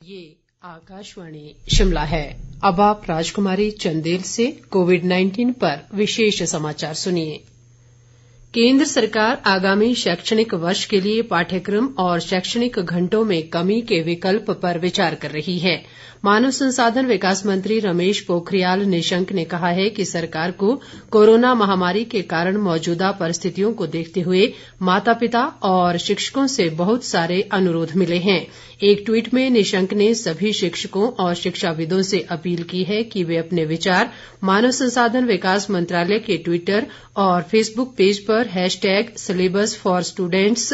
ये आकाशवाणी शिमला है। अब आप राजकुमारी चंदेल से कोविड-19 पर विशेष समाचार सुनिए। केंद्र सरकार आगामी शैक्षणिक वर्ष के लिए पाठ्यक्रम और शैक्षणिक घंटों में कमी के विकल्प पर विचार कर रही है। मानव संसाधन विकास मंत्री रमेश पोखरियाल निशंक ने कहा है कि सरकार को कोरोना महामारी के कारण मौजूदा परिस्थितियों को देखते हुए माता पिता और शिक्षकों से बहुत सारे अनुरोध मिले हैं। एक ट्वीट में निशंक ने सभी शिक्षकों और शिक्षाविदों से अपील की है कि वे अपने विचार मानव संसाधन विकास मंत्रालय के ट्विटर और फेसबुक पेज पर #syllabus4students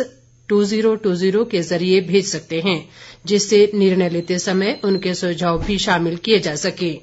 2020 के जरिए भेज सकते हैं, जिससे निर्णय लेते समय उनके सुझाव भी शामिल किए जा सके।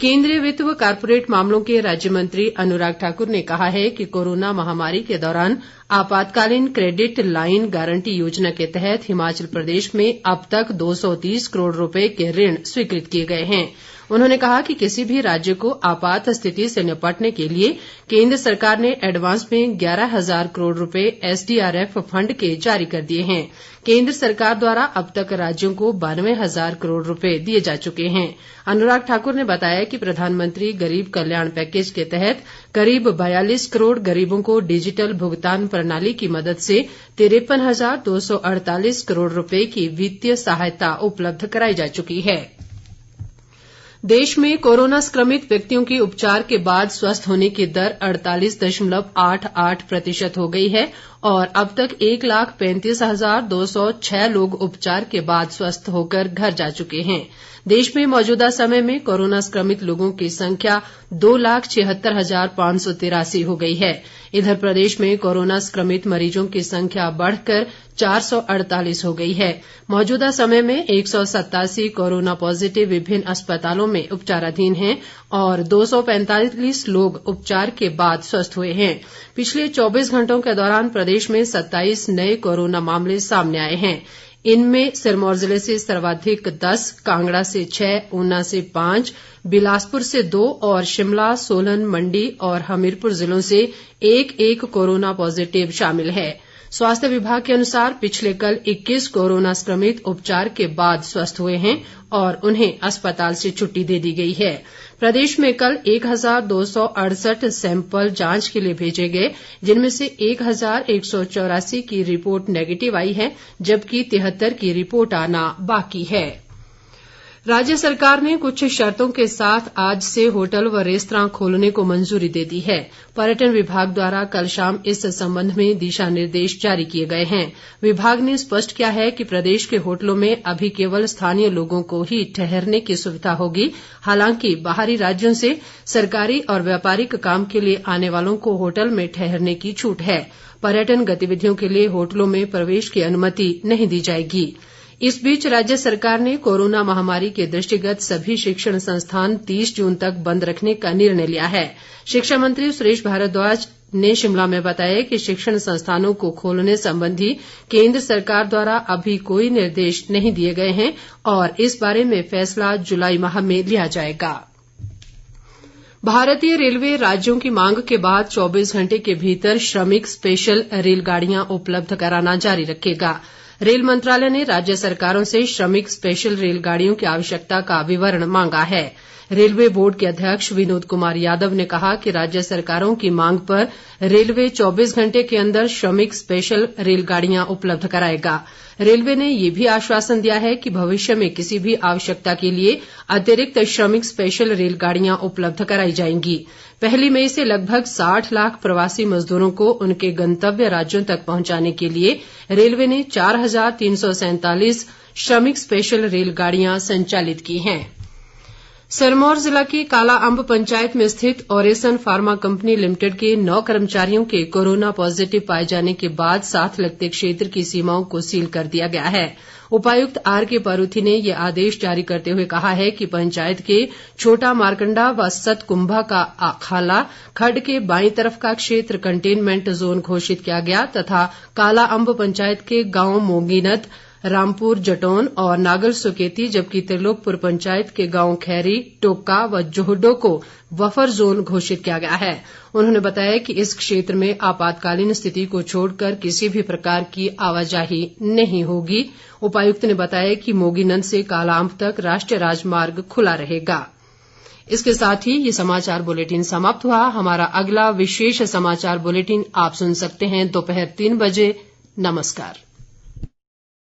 केंद्रीय वित्त व कारपोरेट मामलों के राज्य मंत्री अनुराग ठाकुर ने कहा है कि कोरोना महामारी के दौरान आपातकालीन क्रेडिट लाइन गारंटी योजना के तहत हिमाचल प्रदेश में अब तक 230 करोड़ रुपए के ऋण स्वीकृत किए गए हैं। उन्होंने कहा कि किसी भी राज्य को आपात स्थिति से निपटने के लिए केंद्र सरकार ने एडवांस में 11,000 करोड़ रुपए SDRF फंड के जारी कर दिए हैं। केंद्र सरकार द्वारा अब तक राज्यों को 92,000 करोड़ रुपए दिए जा चुके हैं। अनुराग ठाकुर ने बताया कि प्रधानमंत्री गरीब कल्याण पैकेज के तहत करीब 42 करोड़ गरीबों को डिजिटल भुगतान प्रणाली की मदद से 53,248 करोड़ रुपए की वित्तीय सहायता उपलब्ध कराई जा चुकी है। देश में कोरोना संक्रमित व्यक्तियों के उपचार के बाद स्वस्थ होने की दर 48.88% हो गई है और अब तक 1,35,206 लोग उपचार के बाद स्वस्थ होकर घर जा चुके हैं। देश में मौजूदा समय में कोरोना संक्रमित लोगों की संख्या 2,76,583 हो गई है। इधर प्रदेश में कोरोना संक्रमित मरीजों की संख्या बढ़कर 448 हो गई है। मौजूदा समय में 187 कोरोना पॉजिटिव विभिन्न अस्पतालों में उपचाराधीन हैं और 245 लोग उपचार के बाद स्वस्थ हुए हैं। पिछले 24 घंटों के दौरान प्रदेश में 27 नए कोरोना मामले सामने आए हैं। इनमें सिरमौर जिले से सर्वाधिक 10, कांगड़ा से 6, ऊना से 5, बिलासपुर से 2 और शिमला, सोलन, मंडी और हमीरपुर जिलों से एक कोरोना पॉजिटिव शामिल है। स्वास्थ्य विभाग के अनुसार पिछले कल 21 कोरोना संक्रमित उपचार के बाद स्वस्थ हुए हैं और उन्हें अस्पताल से छुट्टी दे दी गई है। प्रदेश में कल 1,268 सैंपल जांच के लिए भेजे गए, जिनमें से 1,184 की रिपोर्ट नेगेटिव आई है, जबकि 73 की रिपोर्ट आना बाकी है। राज्य सरकार ने कुछ शर्तों के साथ आज से होटल व रेस्तरां खोलने को मंजूरी दे दी है। पर्यटन विभाग द्वारा कल शाम इस संबंध में दिशा निर्देश जारी किए गए हैं। विभाग ने स्पष्ट किया है कि प्रदेश के होटलों में अभी केवल स्थानीय लोगों को ही ठहरने की सुविधा होगी। हालांकि बाहरी राज्यों से सरकारी और व्यापारिक काम के लिए आने वालों को होटल में ठहरने की छूट है। पर्यटन गतिविधियों के लिए होटलों में प्रवेश की अनुमति नहीं दी जाएगी। इस बीच राज्य सरकार ने कोरोना महामारी के दृष्टिगत सभी शिक्षण संस्थान 30 जून तक बंद रखने का निर्णय लिया है। शिक्षा मंत्री सुरेश भारद्वाज ने शिमला में बताया कि शिक्षण संस्थानों को खोलने संबंधी केंद्र सरकार द्वारा अभी कोई निर्देश नहीं दिए गए हैं और इस बारे में फैसला जुलाई माह में लिया जाएगा। भारतीय रेलवे राज्यों की मांग के बाद 24 घंटे के भीतर श्रमिक स्पेशल रेलगाड़ियां उपलब्ध कराना जारी रखेगा। रेल मंत्रालय ने राज्य सरकारों से श्रमिक स्पेशल रेलगाड़ियों की आवश्यकता का विवरण मांगा है। रेलवे बोर्ड के अध्यक्ष विनोद कुमार यादव ने कहा कि राज्य सरकारों की मांग पर रेलवे 24 घंटे के अंदर श्रमिक स्पेशल रेलगाड़ियां उपलब्ध कराएगा। रेलवे ने यह भी आश्वासन दिया है कि भविष्य में किसी भी आवश्यकता के लिए अतिरिक्त श्रमिक स्पेशल रेलगाड़ियां उपलब्ध कराई जाएंगी। 1 मई से लगभग 60 लाख प्रवासी मजदूरों को उनके गंतव्य राज्यों तक पहुंचाने के लिए रेलवे ने 4,347 श्रमिक स्पेशल रेलगाड़ियां संचालित की हैं। सिरमौर जिला की काला अम्ब पंचायत में स्थित ओरेसन फार्मा कंपनी लिमिटेड के 9 कर्मचारियों के कोरोना पॉजिटिव पाए जाने के बाद साथ लगते क्षेत्र की सीमाओं को सील कर दिया गया है। उपायुक्त RK परूथी ने ये आदेश जारी करते हुए कहा है कि पंचायत के छोटा मारकंडा व सतकुंभा का खाला खड्ड के बाईं तरफ का क्षेत्र कंटेनमेंट जोन घोषित किया गया तथा काला अम्ब पंचायत के गांव मोंगीनत, रामपुर जटोन और नागल सुकेती, जबकि त्रिलोकपुर पंचायत के गांव खैरी, टोका व जोहडो को बफर जोन घोषित किया गया है। उन्होंने बताया कि इस क्षेत्र में आपातकालीन स्थिति को छोड़कर किसी भी प्रकार की आवाजाही नहीं होगी। उपायुक्त ने बताया कि मोगीनंद से कालाअंब तक राष्ट्रीय राजमार्ग खुला रहेगा। इसके साथ ही ये समाचार बुलेटिन समाप्त हुआ। हमारा अगला विशेष समाचार बुलेटिन आप सुन सकते हैं दोपहर 3 बजे। नमस्कार।